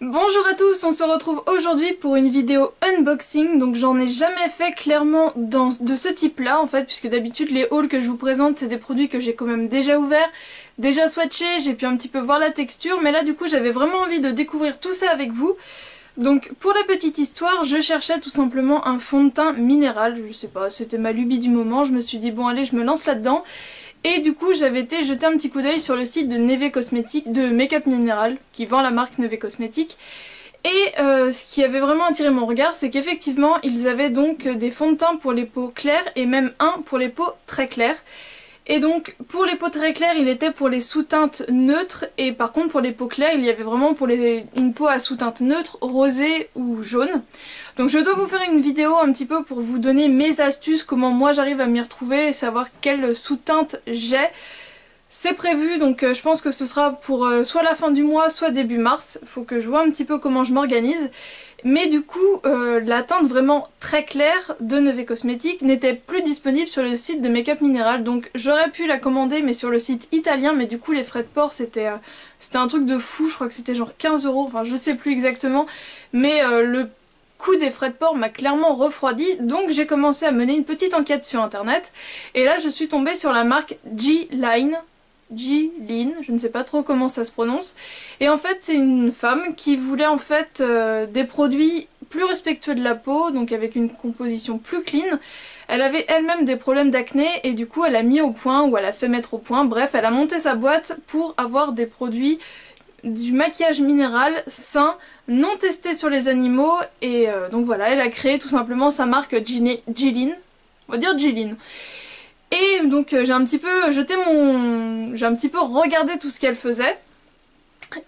Bonjour à tous, on se retrouve aujourd'hui pour une vidéo unboxing. Donc j'en ai jamais fait clairement de ce type là en fait, puisque d'habitude les hauls que je vous présente c'est des produits que j'ai quand même déjà ouverts, déjà swatchés, j'ai pu un petit peu voir la texture, mais là du coup j'avais vraiment envie de découvrir tout ça avec vous. Donc pour la petite histoire, je cherchais tout simplement un fond de teint minéral, je sais pas, c'était ma lubie du moment, je me suis dit bon allez je me lance là-dedans. Et du coup j'avais été jeter un petit coup d'œil sur le site de Neve Cosmetics, de Make-up Mineral, qui vend la marque Neve Cosmetics. Et ce qui avait vraiment attiré mon regard, c'est qu'effectivement ils avaient donc des fonds de teint pour les peaux claires et même un pour les peaux très claires. Et donc pour les peaux très claires il était pour les sous-teintes neutres, et par contre pour les peaux claires il y avait vraiment pour une peau à sous-teinte neutre, rosée ou jaune. Donc je dois vous faire une vidéo un petit peu pour vous donner mes astuces, comment moi j'arrive à m'y retrouver et savoir quelle sous-teinte j'ai. C'est prévu, donc je pense que ce sera pour soit la fin du mois, soit début mars. Faut que je vois un petit peu comment je m'organise. Mais du coup, la teinte vraiment très claire de Neve Cosmetics n'était plus disponible sur le site de Make-up Mineral. Donc j'aurais pu la commander, mais sur le site italien. Mais du coup, les frais de port, c'était un truc de fou. Je crois que c'était genre 15 €. Enfin, je sais plus exactement. Mais le coût des frais de port m'a clairement refroidi. Donc j'ai commencé à mener une petite enquête sur internet. Et là, je suis tombée sur la marque G-Line. G-Line, je ne sais pas trop comment ça se prononce. Et en fait c'est une femme qui voulait en fait des produits plus respectueux de la peau, donc avec une composition plus clean. Elle avait elle-même des problèmes d'acné et du coup elle a mis au point, ou elle a fait mettre au point, bref elle a monté sa boîte pour avoir des produits, du maquillage minéral sain, non testé sur les animaux. Et donc voilà, elle a créé tout simplement sa marque G-Line, on va dire G-Line. Et donc j'ai un petit peu j'ai un petit peu regardé tout ce qu'elle faisait.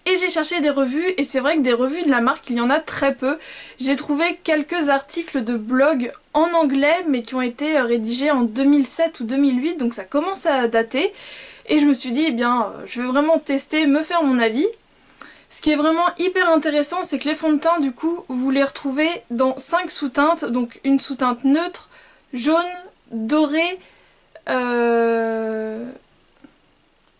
Et j'ai cherché des revues, et c'est vrai que des revues de la marque, il y en a très peu. J'ai trouvé quelques articles de blog en anglais, mais qui ont été rédigés en 2007 ou 2008, donc ça commence à dater. Et je me suis dit, eh bien, je vais vraiment tester, me faire mon avis. Ce qui est vraiment hyper intéressant, c'est que les fonds de teint, du coup, vous les retrouvez dans 5 sous-teintes. Donc une sous-teinte neutre, jaune, doré,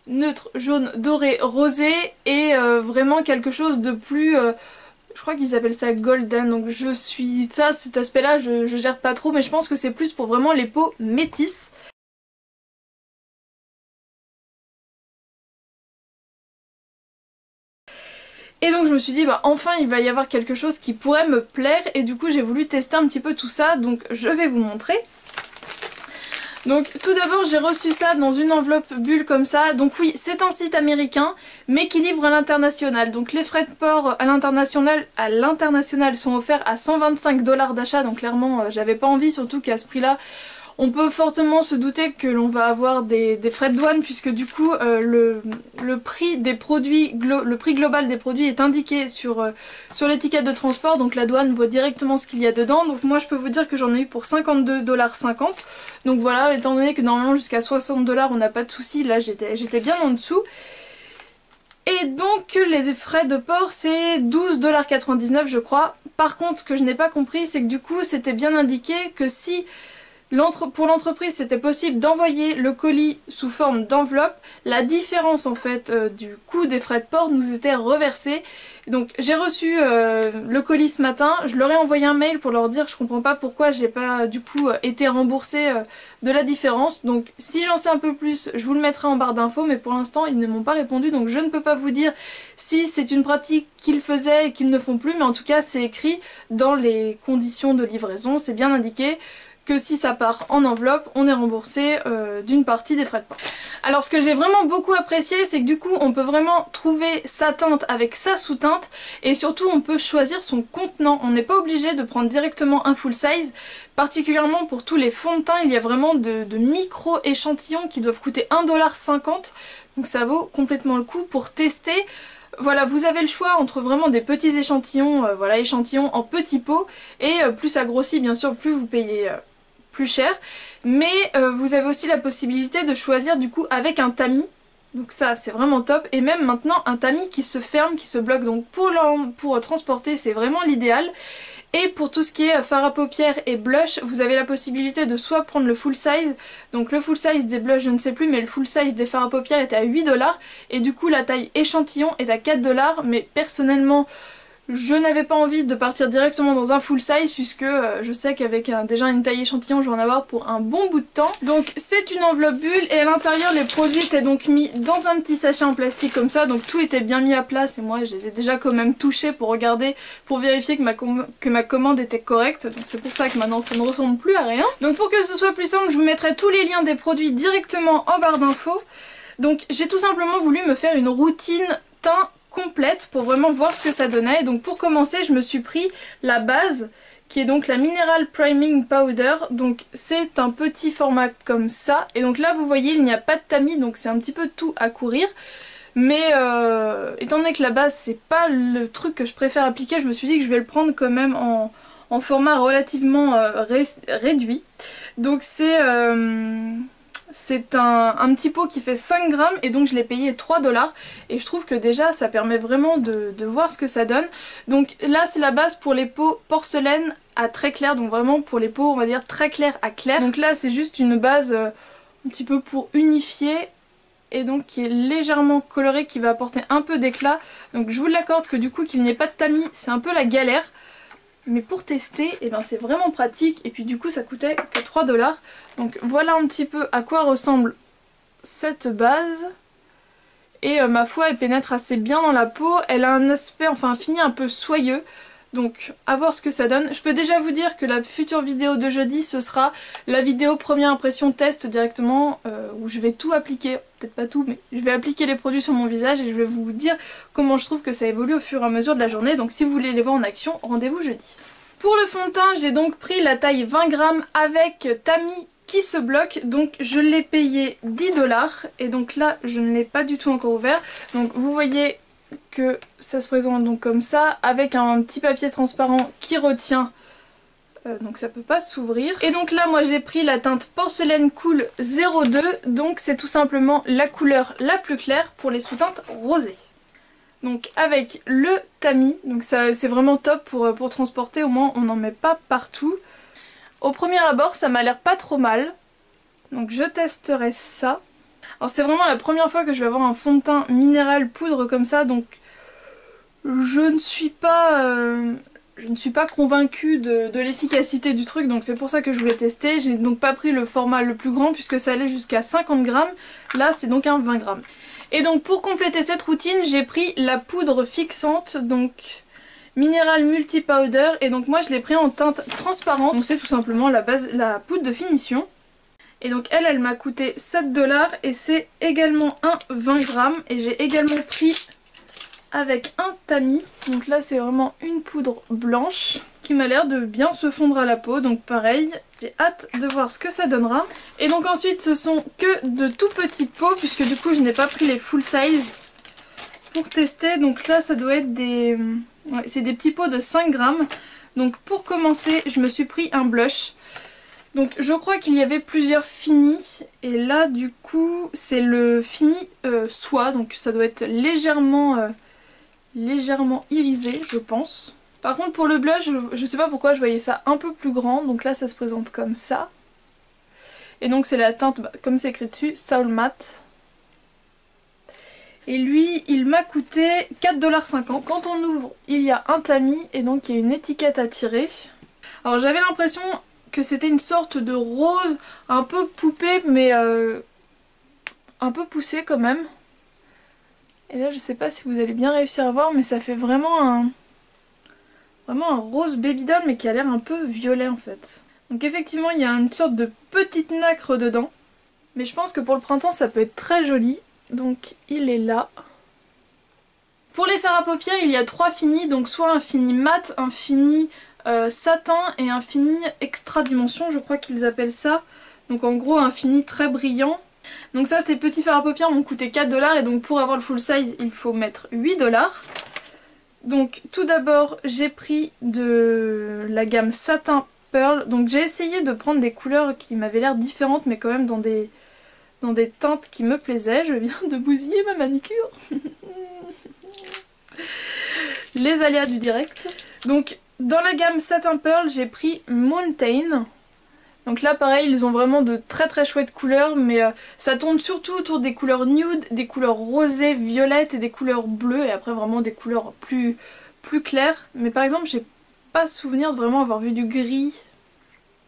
neutre, jaune, doré, rosé, et vraiment quelque chose de plus... je crois qu'ils appellent ça golden, donc je suis... Ça, cet aspect-là, je gère pas trop, mais je pense que c'est plus pour vraiment les peaux métisses. Et donc je me suis dit, bah enfin il va y avoir quelque chose qui pourrait me plaire, et du coup j'ai voulu tester un petit peu tout ça, donc je vais vous montrer. Donc tout d'abord j'ai reçu ça dans une enveloppe bulle comme ça. Donc oui, c'est un site américain mais qui livre à l'international. Donc les frais de port à l'international sont offerts à 125 $ d'achat. Donc clairement j'avais pas envie, surtout qu'à ce prix là on peut fortement se douter que l'on va avoir des frais de douane, puisque du coup le prix des produits, le prix global des produits est indiqué sur l'étiquette de transport, donc la douane voit directement ce qu'il y a dedans. Donc moi je peux vous dire que j'en ai eu pour 52,50 $. Donc voilà, étant donné que normalement jusqu'à 60 $ on n'a pas de souci, là j'étais bien en dessous. Et donc les frais de port c'est 12,99 $ je crois. Par contre ce que je n'ai pas compris, c'est que du coup c'était bien indiqué que si pour l'entreprise c'était possible d'envoyer le colis sous forme d'enveloppe, la différence en fait du coût des frais de port nous était reversée. Donc j'ai reçu le colis ce matin, je leur ai envoyé un mail pour leur dire que je comprends pas pourquoi j'ai pas du coup été remboursée de la différence. Donc si j'en sais un peu plus je vous le mettrai en barre d'infos, mais pour l'instant ils ne m'ont pas répondu, donc je ne peux pas vous dire si c'est une pratique qu'ils faisaient et qu'ils ne font plus, mais en tout cas c'est écrit dans les conditions de livraison, c'est bien indiqué que si ça part en enveloppe, on est remboursé d'une partie des frais de port. Alors ce que j'ai vraiment beaucoup apprécié, c'est que du coup on peut vraiment trouver sa teinte avec sa sous-teinte, et surtout on peut choisir son contenant. On n'est pas obligé de prendre directement un full size, particulièrement pour tous les fonds de teint, il y a vraiment de micro échantillons qui doivent coûter 1,50 $, donc ça vaut complètement le coup pour tester. Voilà, vous avez le choix entre vraiment des petits échantillons, voilà, échantillons en petits pots, et plus ça grossit bien sûr, plus vous payez plus cher, mais vous avez aussi la possibilité de choisir du coup avec un tamis, donc ça c'est vraiment top, et même maintenant un tamis qui se ferme, qui se bloque, donc pour transporter c'est vraiment l'idéal. Et pour tout ce qui est fard à paupières et blush, vous avez la possibilité de soit prendre le full size, donc le full size des blushs je ne sais plus, mais le full size des fards à paupières est à 8 $, et du coup la taille échantillon est à 4 $, mais personnellement Je n'avais pas envie de partir directement dans un full size puisque je sais qu'avec déjà une taille échantillon je vais en avoir pour un bon bout de temps. Donc c'est une enveloppe bulle et à l'intérieur les produits étaient donc mis dans un petit sachet en plastique comme ça. Donc tout était bien mis à place et moi je les ai déjà quand même touchés pour regarder, pour vérifier que ma commande était correcte. Donc c'est pour ça que maintenant ça ne ressemble plus à rien. Donc pour que ce soit plus simple je vous mettrai tous les liens des produits directement en barre d'infos. Donc j'ai tout simplement voulu me faire une routine teint complète pour vraiment voir ce que ça donnait. Et donc pour commencer je me suis pris la base qui est donc la Mineral Priming Powder. Donc c'est un petit format comme ça et donc là vous voyez il n'y a pas de tamis donc c'est un petit peu tout à courir. Mais étant donné que la base c'est pas le truc que je préfère appliquer, je me suis dit que je vais le prendre quand même en format relativement réduit. Donc c'est un petit pot qui fait 5 grammes et donc je l'ai payé 3 $. Et je trouve que déjà ça permet vraiment de voir ce que ça donne. Donc là c'est la base pour les pots porcelaine à très clair, donc vraiment pour les pots on va dire très clair à clair. Donc là c'est juste une base un petit peu pour unifier et donc qui est légèrement colorée, qui va apporter un peu d'éclat. Donc je vous l'accorde que du coup qu'il n'y ait pas de tamis c'est un peu la galère. Mais pour tester, eh ben c'est vraiment pratique et puis du coup ça coûtait que 3 $. Donc voilà un petit peu à quoi ressemble cette base. Et ma foi elle pénètre assez bien dans la peau, elle a un aspect, enfin un fini un peu soyeux. Donc à voir ce que ça donne. Je peux déjà vous dire que la future vidéo de jeudi ce sera la vidéo première impression test directement où je vais tout appliquer, peut-être pas tout mais je vais appliquer les produits sur mon visage et je vais vous dire comment je trouve que ça évolue au fur et à mesure de la journée. Donc si vous voulez les voir en action, rendez-vous jeudi. Pour le fond de teint j'ai donc pris la taille 20 grammes avec tamis qui se bloque, donc je l'ai payé 10 $ et donc là je ne l'ai pas du tout encore ouvert. Donc vous voyez que ça se présente donc comme ça avec un petit papier transparent qui retient donc ça peut pas s'ouvrir. Et donc là moi j'ai pris la teinte Porcelaine Cool 02, donc c'est tout simplement la couleur la plus claire pour les sous-teintes rosées. Donc avec le tamis, donc ça c'est vraiment top pour transporter, au moins on n'en met pas partout. Au premier abord ça m'a l'air pas trop mal, donc je testerai ça. Alors c'est vraiment la première fois que je vais avoir un fond de teint minéral poudre comme ça, donc je ne suis pas convaincue de l'efficacité du truc, donc c'est pour ça que je voulais tester. J'ai donc pas pris le format le plus grand puisque ça allait jusqu'à 50 grammes, là c'est donc un 20 grammes. Et donc pour compléter cette routine j'ai pris la poudre fixante, donc Mineral Multi Powder, et donc moi je l'ai pris en teinte transparente, donc c'est tout simplement la poudre de finition. Et donc elle m'a coûté 7 $ et c'est également un 20 grammes. Et j'ai également pris avec un tamis. Donc là c'est vraiment une poudre blanche qui m'a l'air de bien se fondre à la peau. Donc pareil, j'ai hâte de voir ce que ça donnera. Et donc ensuite ce sont que de tout petits pots puisque du coup je n'ai pas pris les full size pour tester. Donc là ça doit être des... Ouais, c'est des petits pots de 5 grammes. Donc pour commencer je me suis pris un blush. Donc je crois qu'il y avait plusieurs finis et là du coup c'est le fini soie, donc ça doit être légèrement irisé je pense. Par contre pour le blush je sais pas pourquoi je voyais ça un peu plus grand, donc là ça se présente comme ça. Et donc c'est la teinte, comme c'est écrit dessus, Soul Matte. Et lui il m'a coûté 4,50 $. Quand on ouvre il y a un tamis et donc il y a une étiquette à tirer. Alors j'avais l'impression que c'était une sorte de rose un peu poupée mais un peu poussé quand même. Et là je sais pas si vous allez bien réussir à voir mais ça fait vraiment un rose baby doll mais qui a l'air un peu violet en fait. Donc effectivement il y a une sorte de petite nacre dedans. Mais je pense que pour le printemps ça peut être très joli. Donc il est là. Pour les fards à paupières il y a 3 finis, donc soit un fini mat, un fini satin et un fini extra dimension, je crois qu'ils appellent ça. Donc en gros un fini très brillant. Donc ça ces petits fards à paupières m'ont coûté 4 $ et donc pour avoir le full size il faut mettre 8 $. Donc tout d'abord j'ai pris de la gamme Satin Pearl. Donc j'ai essayé de prendre des couleurs qui m'avaient l'air différentes mais quand même dans des teintes qui me plaisaient. Je viens de bousiller ma manicure. Les aléas du direct. Donc dans la gamme Satin Pearl j'ai pris Mountain. Donc là pareil ils ont vraiment de très chouettes couleurs mais ça tourne surtout autour des couleurs nude, des couleurs rosées, violettes et des couleurs bleues et après vraiment des couleurs plus plus clair. Mais par exemple j'ai pas souvenir de vraiment avoir vu du gris.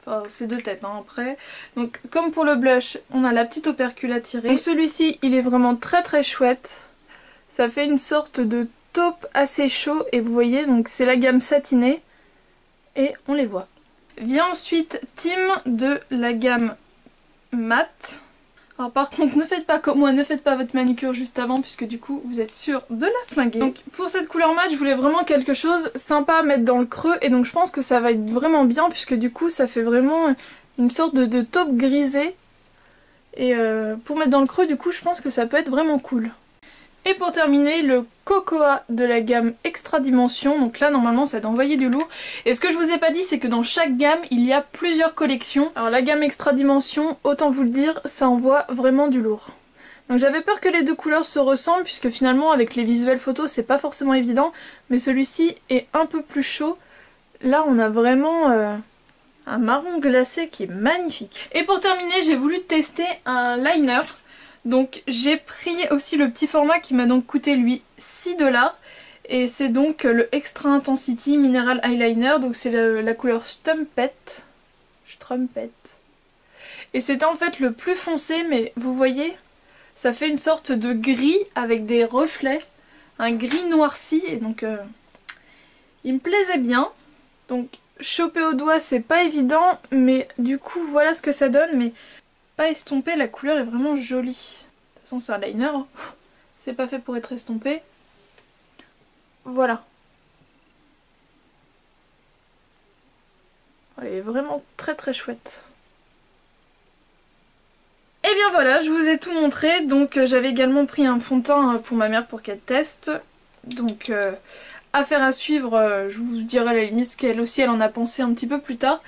Enfin c'est deux têtes hein, après. Donc comme pour le blush on a la petite opercule à tirer. Donc celui-ci il est vraiment très très chouette. Ça fait une sorte de taupe assez chaud et vous voyez donc c'est la gamme satinée. Et on les voit. Vient ensuite Tim de la gamme mat. Alors par contre ne faites pas comme moi, ne faites pas votre manucure juste avant puisque du coup vous êtes sûr de la flinguer. Donc pour cette couleur mat je voulais vraiment quelque chose sympa à mettre dans le creux et donc je pense que ça va être vraiment bien puisque du coup ça fait vraiment une sorte de taupe grisée. Et pour mettre dans le creux du coup je pense que ça peut être vraiment cool. Et pour terminer, le Cocoa de la gamme Extra Dimension. Donc là normalement ça doit envoyer du lourd. Et ce que je vous ai pas dit c'est que dans chaque gamme il y a plusieurs collections. Alors la gamme Extra Dimension, autant vous le dire, ça envoie vraiment du lourd. Donc j'avais peur que les deux couleurs se ressemblent puisque finalement avec les visuels photos c'est pas forcément évident. Mais celui-ci est un peu plus chaud. Là on a vraiment un marron glacé qui est magnifique. Et pour terminer j'ai voulu tester un liner. Donc j'ai pris aussi le petit format qui m'a donc coûté lui 6$. Et c'est donc le Extra Intensity Mineral Eyeliner. Donc c'est la couleur Strumpet. Et c'est en fait le plus foncé mais vous voyez ça fait une sorte de gris avec des reflets. Un gris noirci et donc il me plaisait bien. Donc choper au doigt c'est pas évident mais du coup voilà ce que ça donne. Mais pas estompé, la couleur est vraiment jolie. De toute façon c'est un liner, hein. C'est pas fait pour être estompé. Voilà. Elle est vraiment très très chouette. Et bien voilà, je vous ai tout montré. Donc j'avais également pris un fond de teint pour ma mère pour qu'elle teste. Donc affaire à suivre, je vous dirai à la limite ce qu'elle aussi elle en a pensé un petit peu plus tard.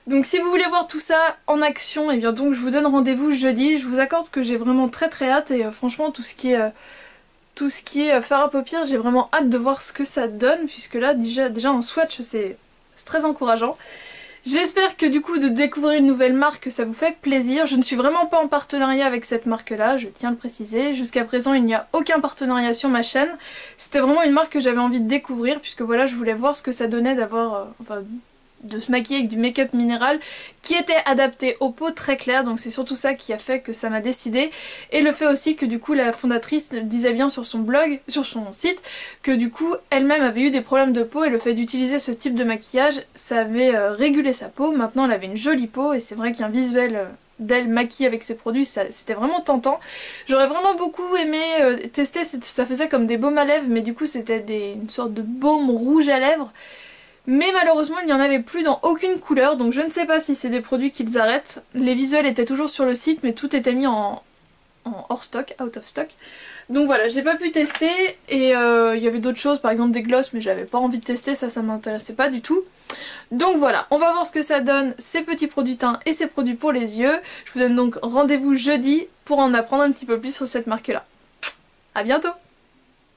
Donc si vous voulez voir tout ça en action, et bien donc je vous donne rendez-vous jeudi. Je vous accorde que j'ai vraiment très très hâte et franchement tout ce qui est fard à paupières, j'ai vraiment hâte de voir ce que ça donne puisque là déjà en swatch c'est très encourageant. J'espère que du coup de découvrir une nouvelle marque ça vous fait plaisir. Je ne suis vraiment pas en partenariat avec cette marque là, je tiens à le préciser. Jusqu'à présent il n'y a aucun partenariat sur ma chaîne. C'était vraiment une marque que j'avais envie de découvrir puisque voilà je voulais voir ce que ça donnait d'avoir de se maquiller avec du make-up minéral qui était adapté aux peaux très claires, donc c'est surtout ça qui a fait que ça m'a décidé. Et le fait aussi que du coup la fondatrice disait bien sur son blog, sur son site, que du coup elle-même avait eu des problèmes de peau et le fait d'utiliser ce type de maquillage ça avait régulé sa peau. Maintenant elle avait une jolie peau et c'est vrai qu'un visuel d'elle maquillée avec ces produits c'était vraiment tentant. J'aurais vraiment beaucoup aimé tester, ça faisait comme des baumes à lèvres mais du coup c'était une sorte de baume rouge à lèvres. Mais malheureusement il n'y en avait plus dans aucune couleur donc je ne sais pas si c'est des produits qu'ils arrêtent. Les visuels étaient toujours sur le site mais tout était mis en hors stock, out of stock. Donc voilà, j'ai pas pu tester et il y avait d'autres choses, par exemple des glosses mais j'avais pas envie de tester, ça m'intéressait pas du tout. Donc voilà, on va voir ce que ça donne ces petits produits teints et ces produits pour les yeux. Je vous donne donc rendez-vous jeudi pour en apprendre un petit peu plus sur cette marque là. A bientôt!